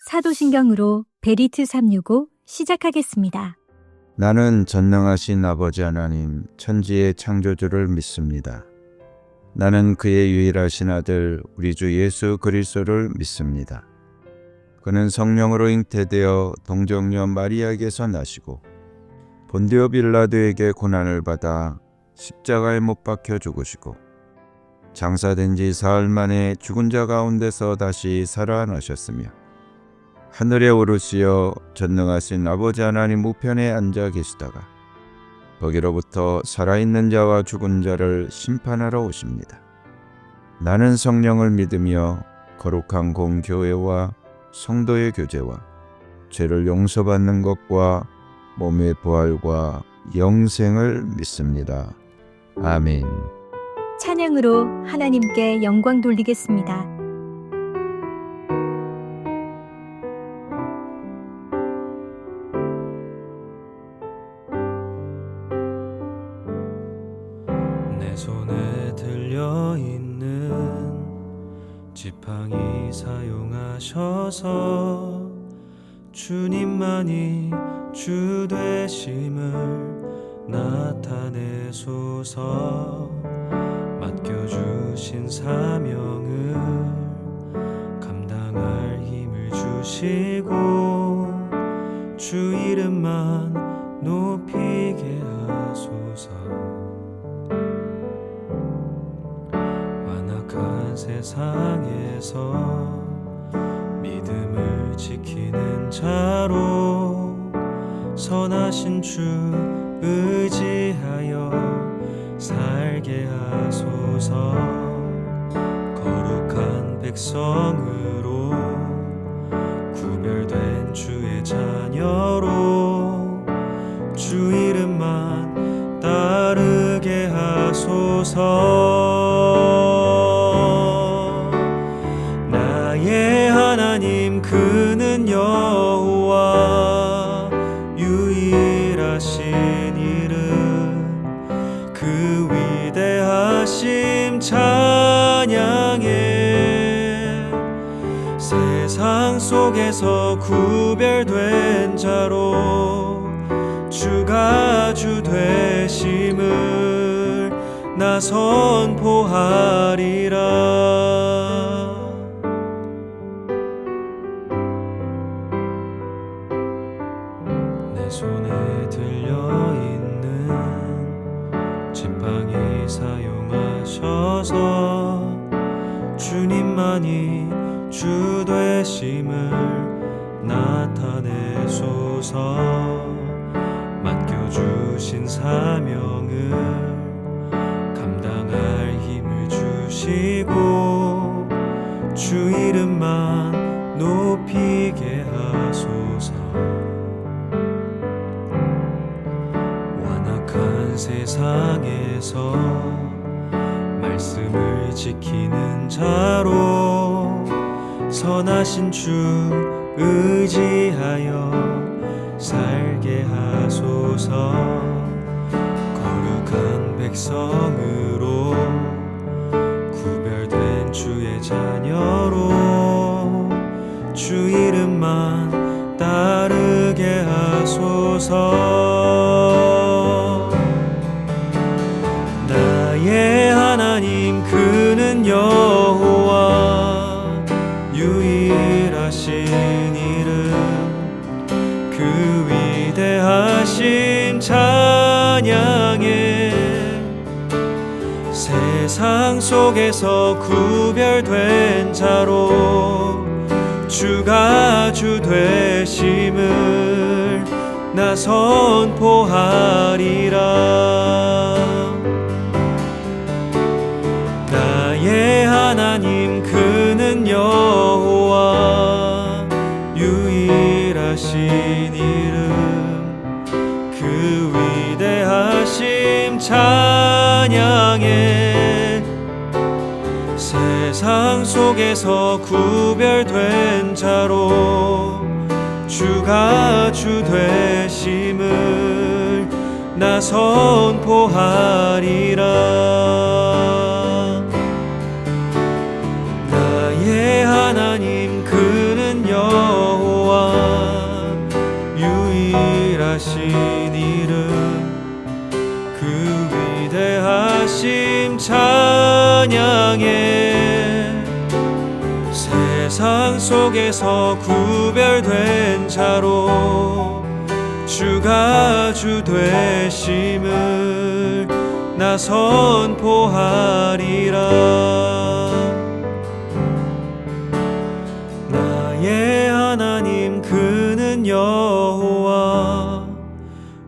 사도신경으로 베리트 365 시작하겠습니다. 나는 전능하신 아버지 하나님 천지의 창조주를 믿습니다. 나는 그의 유일하신 아들 우리 주 예수 그리스도를 믿습니다. 그는 성령으로 잉태되어 동정녀 마리아에게서 나시고 본디오 빌라도에게 고난을 받아 십자가에 못 박혀 죽으시고 장사된 지 사흘 만에 죽은 자 가운데서 다시 살아나셨으며 하늘에 오르시어 전능하신 아버지 하나님 우편에 앉아 계시다가 거기로부터 살아있는 자와 죽은 자를 심판하러 오십니다. 나는 성령을 믿으며 거룩한 공교회와 성도의 교제와 죄를 용서받는 것과 몸의 부활과 영생을 믿습니다. 아멘. 찬양으로 하나님께 영광 돌리겠습니다. 내 손에 들려있는 지팡이 사용하셔서 주님만이 주 되심을 나타내소서. 맡겨주신 사명을 감당할 힘을 주시고 주 이름만 높이게 하소서. 완악한 세상에서 믿음을 지키는 자로 선하신 주 의지하여 살게 하소서. 거룩한 백성으로 구별된 주의 자녀로 주 이름만 따르게 하소서. 나의 하나님 그는 여호와 유일하신 이름 그 위대하심 찬양해. 세상 속에서 구별된 자로 주가 주 되심을 나 선포하리라. 내 손에 들려있는 지팡이 사용하셔서 주님만이 주 되심을 나타내소서. 맡겨주신 사명을 감당할 힘을 주시고 주 이름만 높이게 하소서. 완악한 세상에서 말씀을 지키는 자로 선하신 주 의지하여 살게 하소서. 거룩한 백성으로 구별된 주의 자녀로 주 이름만 따르게 하소서. 나의 하나님 그는 여호와 유일하신 이름 그 위대하심 찬양해. 세상 속에서 구별된 자로 주가 주 되심을 나 선포하리라. 나의 하나님 그는 여호와 유일하신 이름 그 위대하심 찬양해. 세상 속에서 구별된 자로 주가 주 되심을 나 선포하리라. 찬양해. 세상 속에서 구별된 자로 주가 주 되심을 나 선포하리라. 나의 하나님 그는 여호와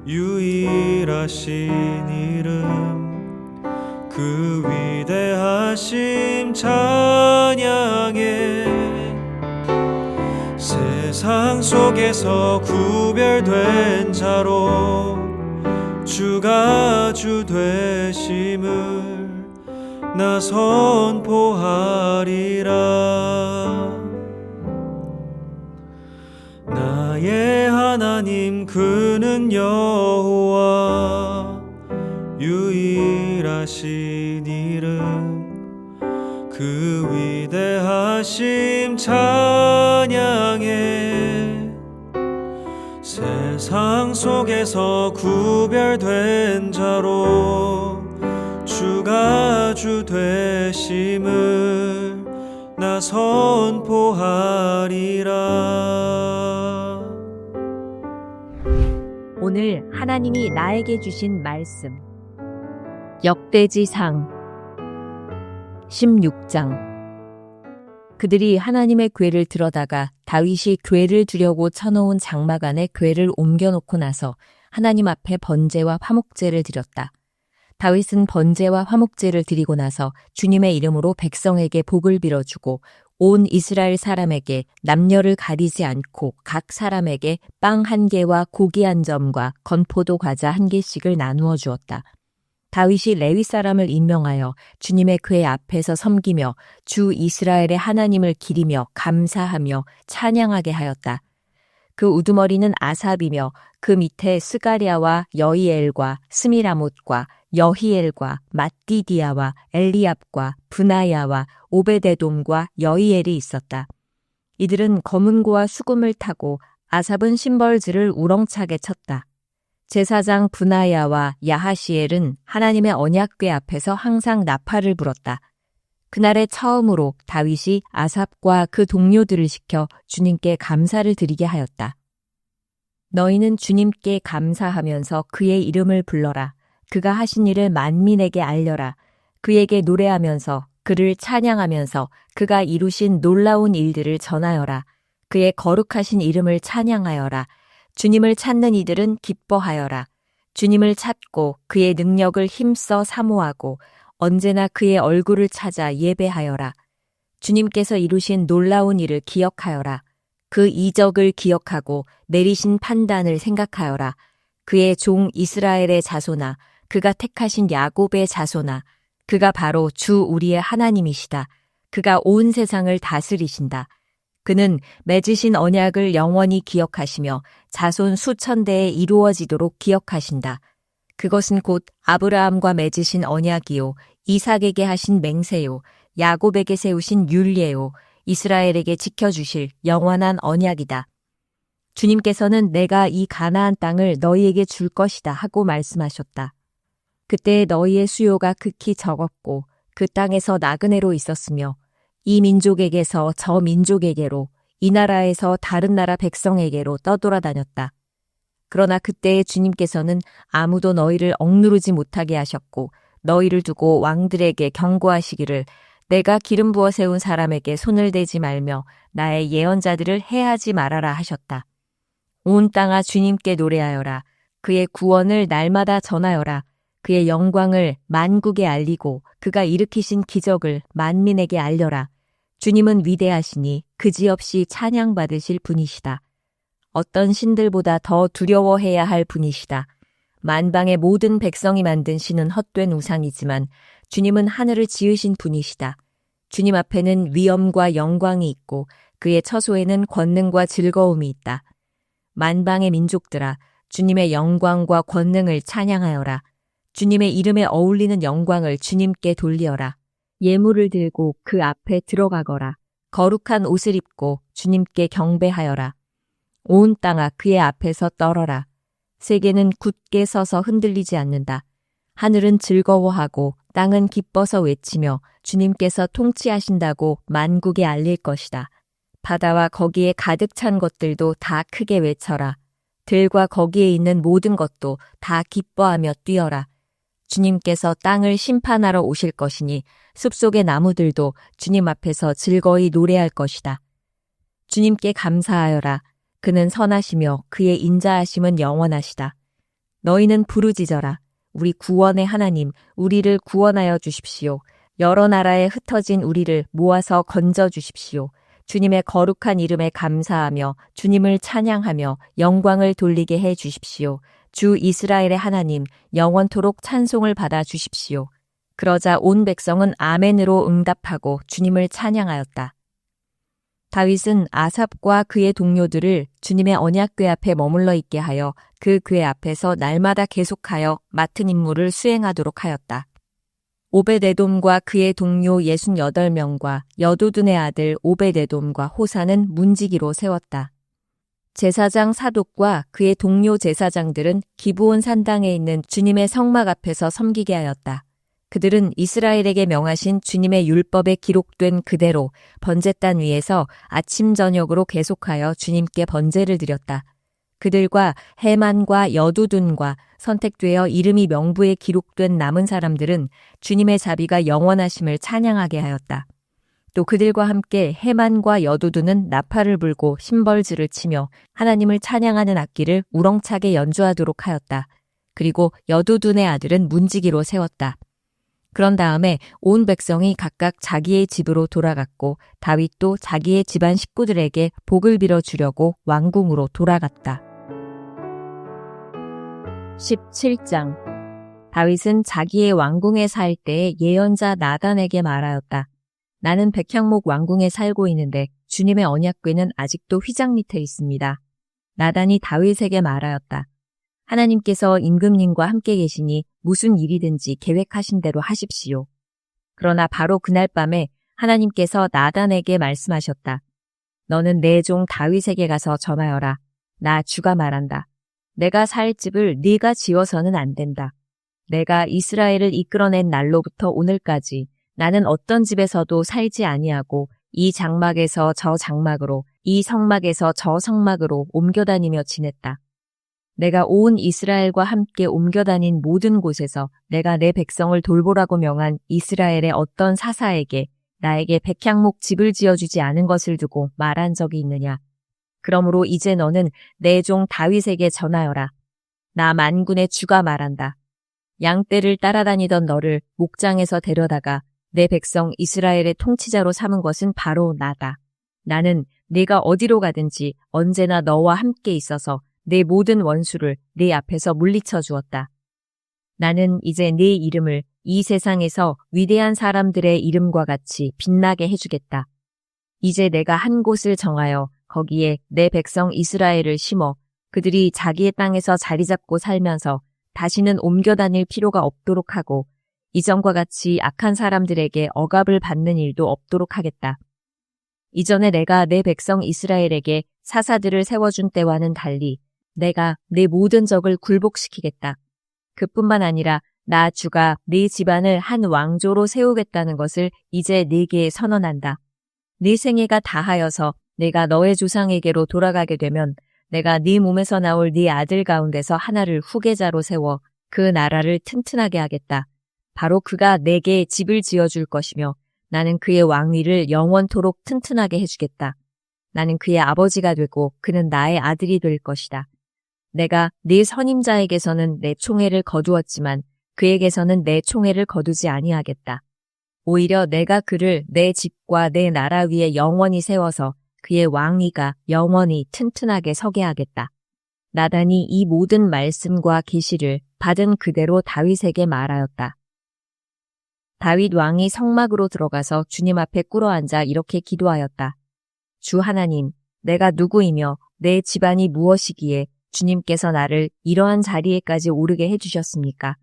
유일하신 이름 그 위대하심 찬양해. 세상 속에서 구별된 자로 주가 주 되심을 나 선포하리라. 나의 하나님 그는 여호와 유일하신 이름 그 위대하심 찬양해. 세상 속에서 구별된 자로 주가 주 되심을 나 선포하리라. 오늘 하나님이 나에게 주신 말씀 역대지상 16장. 그들이 하나님의 궤를 들어다가 다윗이 궤를 두려고 쳐놓은 장막 안에 궤를 옮겨놓고 나서 하나님 앞에 번제와 화목제를 드렸다. 다윗은 번제와 화목제를 드리고 나서 주님의 이름으로 백성에게 복을 빌어주고 온 이스라엘 사람에게 남녀를 가리지 않고 각 사람에게 빵 1개와 고기 1점과 건포도 과자 1개씩을 나누어 주었다. 다윗이 레위 사람을 임명하여 주님의 궤 앞에서 섬기며 주 이스라엘의 하나님을 기리며 감사하며 찬양하게 하였다. 그 우두머리는 아삽이며 그 밑에 스가랴와 여이엘과 스미라못과 여히엘과 mat디디아와 엘리압과 브나야와 오베데돔과 여이엘이 있었다. 이들은 검은고와 수금을 타고 아삽은 심벌즈를 우렁차게 쳤다. 제사장 브나야와 야하시엘은 하나님의 언약궤 앞에서 항상 나팔을 불었다. 그날에 처음으로 다윗이 아삽과 그 동료들을 시켜 주님께 감사를 드리게 하였다. 너희는 주님께 감사하면서 그의 이름을 불러라. 그가 하신 일을 만민에게 알려라. 그에게 노래하면서 그를 찬양하면서 그가 이루신 놀라운 일들을 전하여라. 그의 거룩하신 이름을 찬양하여라. 주님을 찾는 이들은 기뻐하여라. 주님을 찾고 그의 능력을 힘써 사모하고 언제나 그의 얼굴을 찾아 예배하여라. 주님께서 이루신 놀라운 일을 기억하여라. 그 이적을 기억하고 내리신 판단을 생각하여라. 그의 종 이스라엘의 자손아, 그가 택하신 야곱의 자손아, 그가 바로 주 우리의 하나님이시다. 그가 온 세상을 다스리신다. 그는 맺으신 언약을 영원히 기억하시며 자손 수천 대에 이루어지도록 기억하신다. 그것은 곧 아브라함과 맺으신 언약이요, 이삭에게 하신 맹세요, 야곱에게 세우신 율례요, 이스라엘에게 지켜주실 영원한 언약이다. 주님께서는 내가 이 가나안 땅을 너희에게 줄 것이다 하고 말씀하셨다. 그때 너희의 수요가 극히 적었고 그 땅에서 나그네로 있었으며 이 민족에게서 저 민족에게로, 이 나라에서 다른 나라 백성에게로 떠돌아다녔다. 그러나 그때의 주님께서는 아무도 너희를 억누르지 못하게 하셨고 너희를 두고 왕들에게 경고하시기를 내가 기름 부어 세운 사람에게 손을 대지 말며 나의 예언자들을 해하지 말아라 하셨다. 온 땅아 주님께 노래하여라. 그의 구원을 날마다 전하여라. 그의 영광을 만국에 알리고 그가 일으키신 기적을 만민에게 알려라. 주님은 위대하시니 그지없이 찬양받으실 분이시다. 어떤 신들보다 더 두려워해야 할 분이시다. 만방의 모든 백성이 만든 신은 헛된 우상이지만 주님은 하늘을 지으신 분이시다. 주님 앞에는 위엄과 영광이 있고 그의 처소에는 권능과 즐거움이 있다. 만방의 민족들아, 주님의 영광과 권능을 찬양하여라. 주님의 이름에 어울리는 영광을 주님께 돌리어라. 예물을 들고 그 앞에 들어가거라. 거룩한 옷을 입고 주님께 경배하여라. 온 땅아 그의 앞에서 떨어라. 세계는 굳게 서서 흔들리지 않는다. 하늘은 즐거워하고 땅은 기뻐서 외치며 주님께서 통치하신다고 만국에 알릴 것이다. 바다와 거기에 가득 찬 것들도 다 크게 외쳐라. 들과 거기에 있는 모든 것도 다 기뻐하며 뛰어라. 주님께서 땅을 심판하러 오실 것이니 숲속의 나무들도 주님 앞에서 즐거이 노래할 것이다. 주님께 감사하여라. 그는 선하시며 그의 인자하심은 영원하시다. 너희는 부르짖어라. 우리 구원의 하나님, 우리를 구원하여 주십시오. 여러 나라에 흩어진 우리를 모아서 건져 주십시오. 주님의 거룩한 이름에 감사하며 주님을 찬양하며 영광을 돌리게 해 주십시오. 주 이스라엘의 하나님, 영원토록 찬송을 받아 주십시오. 그러자 온 백성은 아멘으로 응답하고 주님을 찬양하였다. 다윗은 아삽과 그의 동료들을 주님의 언약궤 앞에 머물러 있게 하여 그 궤 앞에서 날마다 계속하여 맡은 임무를 수행하도록 하였다. 오벳에돔과 그의 동료 68명과 여두둔의 아들 오벳에돔과 호사는 문지기로 세웠다. 제사장 사독과 그의 동료 제사장들은 기브온 산당에 있는 주님의 성막 앞에서 섬기게 하였다. 그들은 이스라엘에게 명하신 주님의 율법에 기록된 그대로 번제단 위에서 아침 저녁으로 계속하여 주님께 번제를 드렸다. 그들과 해만과 여두둔과 선택되어 이름이 명부에 기록된 남은 사람들은 주님의 자비가 영원하심을 찬양하게 하였다. 또 그들과 함께 해만과 여두둔은 나팔을 불고 심벌즈를 치며 하나님을 찬양하는 악기를 우렁차게 연주하도록 하였다. 그리고 여두둔의 아들은 문지기로 세웠다. 그런 다음에 온 백성이 각각 자기의 집으로 돌아갔고 다윗도 자기의 집안 식구들에게 복을 빌어 주려고 왕궁으로 돌아갔다. 17장. 다윗은 자기의 왕궁에 살 때에 예언자 나단에게 말하였다. 나는 백향목 왕궁에 살고 있는데 주님의 언약궤는 아직도 휘장 밑에 있습니다. 나단이 다윗에게 말하였다. 하나님께서 임금님과 함께 계시니 무슨 일이든지 계획하신 대로 하십시오. 그러나 바로 그날 밤에 하나님께서 나단에게 말씀하셨다. 너는 내 종 다윗에게 가서 전하여라. 나 주가 말한다. 내가 살 집을 네가 지어서는 안 된다. 내가 이스라엘을 이끌어낸 날로부터 오늘까지 나는 어떤 집에서도 살지 아니하고 이 장막에서 저 장막으로 이 성막에서 저 성막으로 옮겨다니며 지냈다. 내가 온 이스라엘과 함께 옮겨다닌 모든 곳에서 내가 내 백성을 돌보라고 명한 이스라엘의 어떤 사사에게 나에게 백향목 집을 지어주지 않은 것을 두고 말한 적이 있느냐. 그러므로 이제 너는 내 종 다윗에게 전하여라. 나 만군의 주가 말한다. 양떼를 따라다니던 너를 목장에서 데려다가 내 백성 이스라엘의 통치자로 삼은 것은 바로 나다. 나는 네가 어디로 가든지 언제나 너와 함께 있어서 내 모든 원수를 네 앞에서 물리쳐 주었다. 나는 이제 네 이름을 이 세상에서 위대한 사람들의 이름과 같이 빛나게 해주겠다. 이제 내가 한 곳을 정하여 거기에 내 백성 이스라엘을 심어 그들이 자기의 땅에서 자리 잡고 살면서 다시는 옮겨 다닐 필요가 없도록 하고 이전과 같이 악한 사람들에게 억압을 받는 일도 없도록 하겠다. 이전에 내가 내 백성 이스라엘에게 사사들을 세워준 때와는 달리 내가 내 모든 적을 굴복시키겠다. 그뿐만 아니라 나 주가 네 집안을 한 왕조로 세우겠다는 것을 이제 네게 선언한다. 네 생애가 다하여서 내가 너의 조상에게로 돌아가게 되면 내가 네 몸에서 나올 네 아들 가운데서 하나를 후계자로 세워 그 나라를 튼튼하게 하겠다. 바로 그가 내게 집을 지어줄 것이며 나는 그의 왕위를 영원토록 튼튼하게 해주겠다. 나는 그의 아버지가 되고 그는 나의 아들이 될 것이다. 내가 네 선임자에게서는 내 총애를 거두었지만 그에게서는 내 총애를 거두지 아니하겠다. 오히려 내가 그를 내 집과 내 나라 위에 영원히 세워서 그의 왕위가 영원히 튼튼하게 서게 하겠다. 나단이 이 모든 말씀과 계시를 받은 그대로 다윗에게 말하였다. 다윗 왕이 성막으로 들어가서 주님 앞에 꿇어앉아 이렇게 기도하였다. 주 하나님, 내가 누구이며 내 집안이 무엇이기에 주님께서 나를 이러한 자리에까지 오르게 해주셨습니까?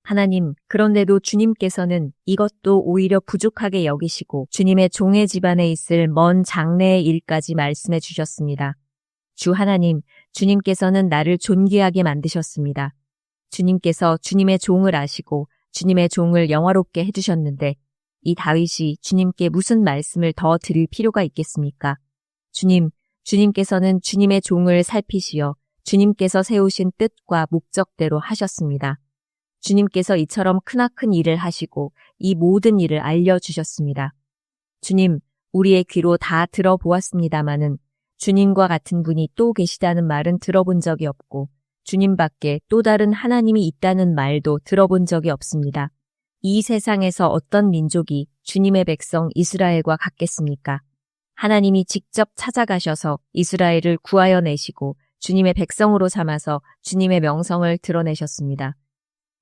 하나님, 그런데도 주님께서는 이것도 오히려 부족하게 여기시고 주님의 종의 집안에 있을 먼 장래의 일까지 말씀해 주셨습니다. 주 하나님, 주님께서는 나를 존귀하게 만드셨습니다. 주님께서 주님의 종을 아시고 주님의 종을 영화롭게 해주셨는데 이 다윗이 주님께 무슨 말씀을 더 드릴 필요가 있겠습니까? 주님께서는 주님의 종을 살피시어 주님께서 세우신 뜻과 목적대로 하셨습니다. 주님께서 이처럼 크나큰 일을 하시고 이 모든 일을 알려주셨습니다. 주님, 우리의 귀로 다 들어보았습니다마는 주님과 같은 분이 또 계시다는 말은 들어본 적이 없고 주님밖에 또 다른 하나님이 있다는 말도 들어본 적이 없습니다. 이 세상에서 어떤 민족이 주님의 백성 이스라엘과 같겠습니까? 하나님이 직접 찾아가셔서 이스라엘을 구하여 내시고 주님의 백성으로 삼아서 주님의 명성을 드러내셨습니다.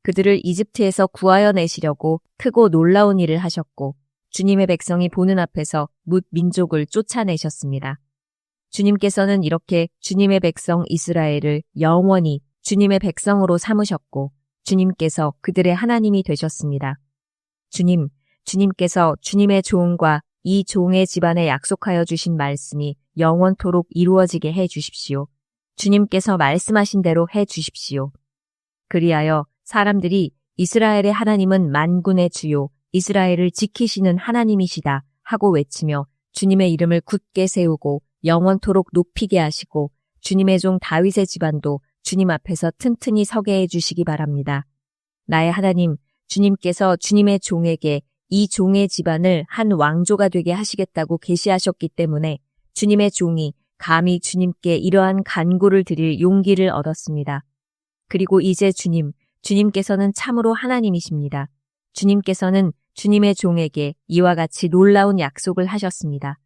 그들을 이집트에서 구하여 내시려고 크고 놀라운 일을 하셨고 주님의 백성이 보는 앞에서 뭇 민족을 쫓아내셨습니다. 주님께서는 이렇게 주님의 백성 이스라엘을 영원히 주님의 백성으로 삼으셨고 주님께서 그들의 하나님이 되셨습니다. 주님께서 주님의 종과 이 종의 집안에 약속하여 주신 말씀이 영원토록 이루어지게 해 주십시오. 주님께서 말씀하신 대로 해 주십시오. 그리하여 사람들이 이스라엘의 하나님은 만군의 주요 이스라엘을 지키시는 하나님이시다 하고 외치며 주님의 이름을 굳게 세우고 영원토록 높이게 하시고 주님의 종 다윗의 집안도 주님 앞에서 튼튼히 서게 해주시기 바랍니다. 나의 하나님, 주님께서 주님의 종에게 이 종의 집안을 한 왕조가 되게 하시겠다고 계시하셨기 때문에 주님의 종이 감히 주님께 이러한 간구를 드릴 용기를 얻었습니다. 그리고 이제 주님께서는 참으로 하나님이십니다. 주님께서는 주님의 종에게 이와 같이 놀라운 약속을 하셨습니다.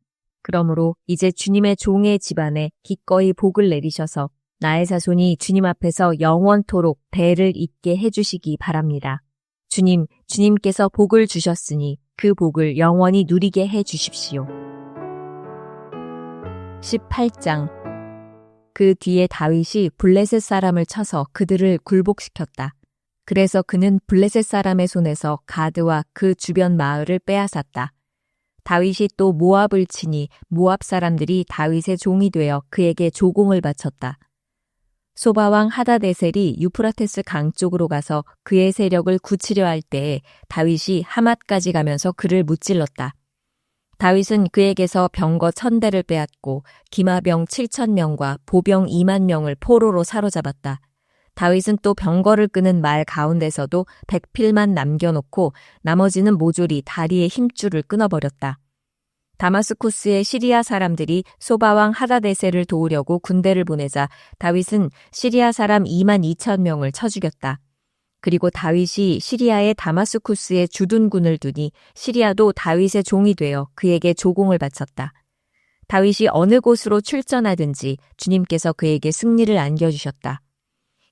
그러므로 이제 주님의 종의 집안에 기꺼이 복을 내리셔서 나의 자손이 주님 앞에서 영원토록 대를 잇게 해주시기 바랍니다. 주님께서 복을 주셨으니 그 복을 영원히 누리게 해주십시오. 18장. 그 뒤에 다윗이 블레셋 사람을 쳐서 그들을 굴복시켰다. 그래서 그는 블레셋 사람의 손에서 가드와 그 주변 마을을 빼앗았다. 다윗이 또 모압을 치니 모압 사람들이 다윗의 종이 되어 그에게 조공을 바쳤다. 소바왕 하다데셀이 유프라테스 강 쪽으로 가서 그의 세력을 굳히려 할 때에 다윗이 하맛까지 가면서 그를 무찔렀다. 다윗은 그에게서 병거 1000대를 빼앗고 기마병 7000명과 보병 2만 명을 포로로 사로잡았다. 다윗은 또 병거를 끄는 말 가운데서도 백필만 남겨놓고 나머지는 모조리 다리의 힘줄을 끊어버렸다. 다마스쿠스의 시리아 사람들이 소바왕 하다데셀을 도우려고 군대를 보내자 다윗은 시리아 사람 2만 2천 명을 쳐 죽였다. 그리고 다윗이 시리아의 다마스쿠스에 주둔군을 두니 시리아도 다윗의 종이 되어 그에게 조공을 바쳤다. 다윗이 어느 곳으로 출전하든지 주님께서 그에게 승리를 안겨주셨다.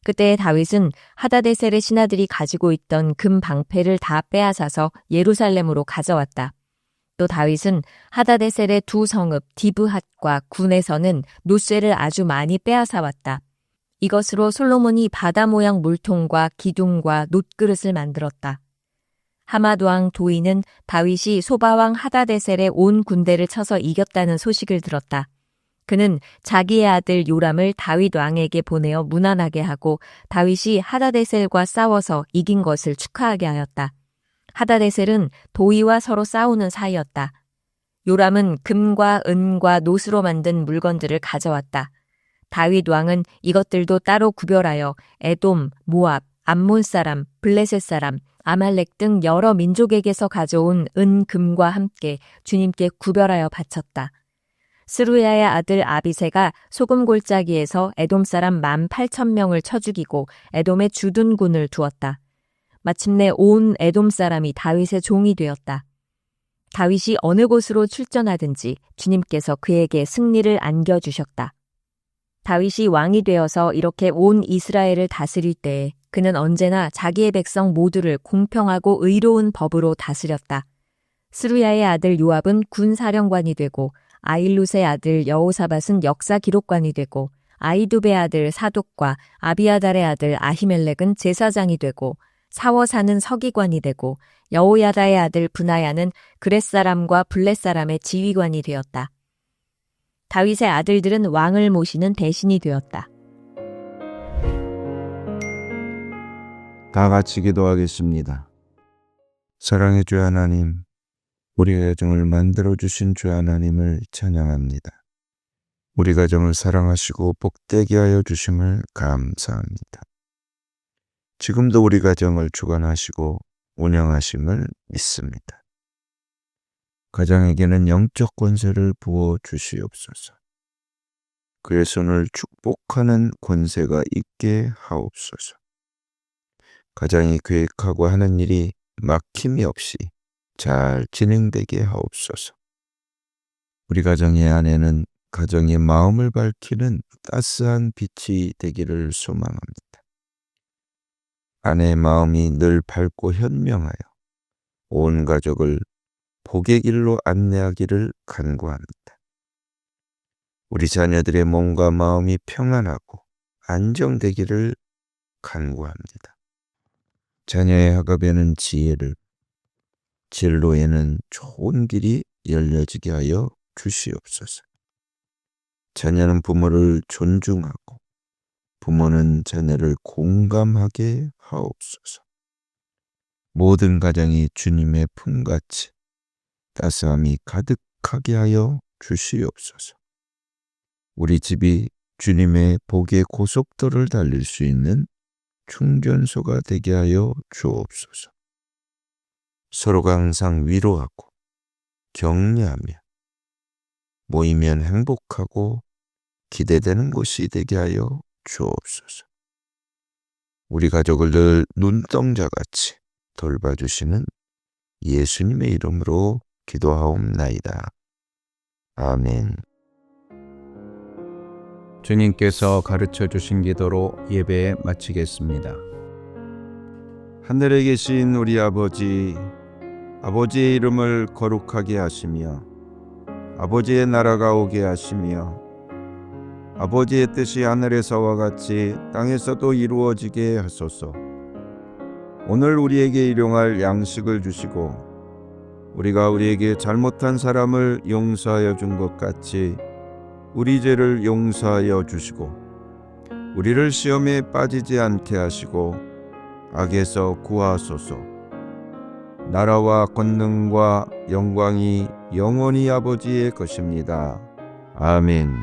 그때 다윗은 하다데셀의 신하들이 가지고 있던 금 방패를 다 빼앗아서 예루살렘으로 가져왔다. 또 다윗은 하다데셀의 두 성읍 디브핫과 군에서는 노쇠를 아주 많이 빼앗아 왔다. 이것으로 솔로몬이 바다 모양 물통과 기둥과 놋그릇을 만들었다. 하맛 왕 도이는 다윗이 소바왕 하다데셀의 온 군대를 쳐서 이겼다는 소식을 들었다. 그는 자기의 아들 요람을 다윗 왕에게 보내어 문안하게 하고 다윗이 하다데셀과 싸워서 이긴 것을 축하하게 하였다. 하다데셀은 도이와 서로 싸우는 사이였다. 요람은 금과 은과 놋으로 만든 물건들을 가져왔다. 다윗 왕은 이것들도 따로 구별하여 에돔, 모압, 암몬 사람, 블레셋 사람, 아말렉 등 여러 민족에게서 가져온 은, 금과 함께 주님께 구별하여 바쳤다. 스루야의 아들 아비새가 소금 골짜기에서 에돔 사람 18,000명을 쳐 죽이고 에돔의 주둔군을 두었다. 마침내 온 에돔 사람이 다윗의 종이 되었다. 다윗이 어느 곳으로 출전하든지 주님께서 그에게 승리를 안겨주셨다. 다윗이 왕이 되어서 이렇게 온 이스라엘을 다스릴 때에 그는 언제나 자기의 백성 모두를 공평하고 의로운 법으로 다스렸다. 스루야의 아들 요압은 군사령관이 되고 아일룻의 아들 여호사밧은 역사 기록관이 되고 아이두베의 아들 사독과 아비아달의 아들 아히멜렉은 제사장이 되고 사워사는 서기관이 되고 여호야다의 아들 브나야는 그렛 사람과 블렛 사람의 지휘관이 되었다. 다윗의 아들들은 왕을 모시는 대신이 되었다. 다 같이 기도하겠습니다. 사랑의 주 하나님, 우리 가정을 만들어주신 주 하나님을 찬양합니다. 우리 가정을 사랑하시고 복되게 하여 주심을 감사합니다. 지금도 우리 가정을 주관하시고 운영하심을 믿습니다. 가정에게는 영적 권세를 부어 주시옵소서. 그의 손을 축복하는 권세가 있게 하옵소서. 가장이 계획하고 하는 일이 막힘이 없이 잘 진행되게 하옵소서. 우리 가정의 아내는 가정의 마음을 밝히는 따스한 빛이 되기를 소망합니다. 아내의 마음이 늘 밝고 현명하여 온 가족을 복의 길로 안내하기를 간구합니다. 우리 자녀들의 몸과 마음이 평안하고 안정되기를 간구합니다. 자녀의 학업에는 지혜를, 진로에는 좋은 길이 열려지게 하여 주시옵소서. 자녀는 부모를 존중하고 부모는 자녀를 공감하게 하옵소서. 모든 가정이 주님의 품같이 따스함이 가득하게 하여 주시옵소서. 우리 집이 주님의 복의 고속도를 달릴 수 있는 충전소가 되게 하여 주옵소서. 서로가 항상 위로하고 격려하며 모이면 행복하고 기대되는 곳이 되게 하여 주옵소서. 우리 가족을 늘 눈동자같이 돌봐주시는 예수님의 이름으로 기도하옵나이다. 아멘. 주님께서 가르쳐 주신 기도로 예배 마치겠습니다. 하늘에 계신 우리 아버지, 아버지의 이름을 거룩하게 하시며 아버지의 나라가 오게 하시며 아버지의 뜻이 하늘에서와 같이 땅에서도 이루어지게 하소서. 오늘 우리에게 일용할 양식을 주시고 우리가 우리에게 잘못한 사람을 용서하여 준 것 같이 우리 죄를 용서하여 주시고 우리를 시험에 빠지지 않게 하시고 악에서 구하소서. 나라와 권능과 영광이 영원히 아버지의 것입니다. 아멘.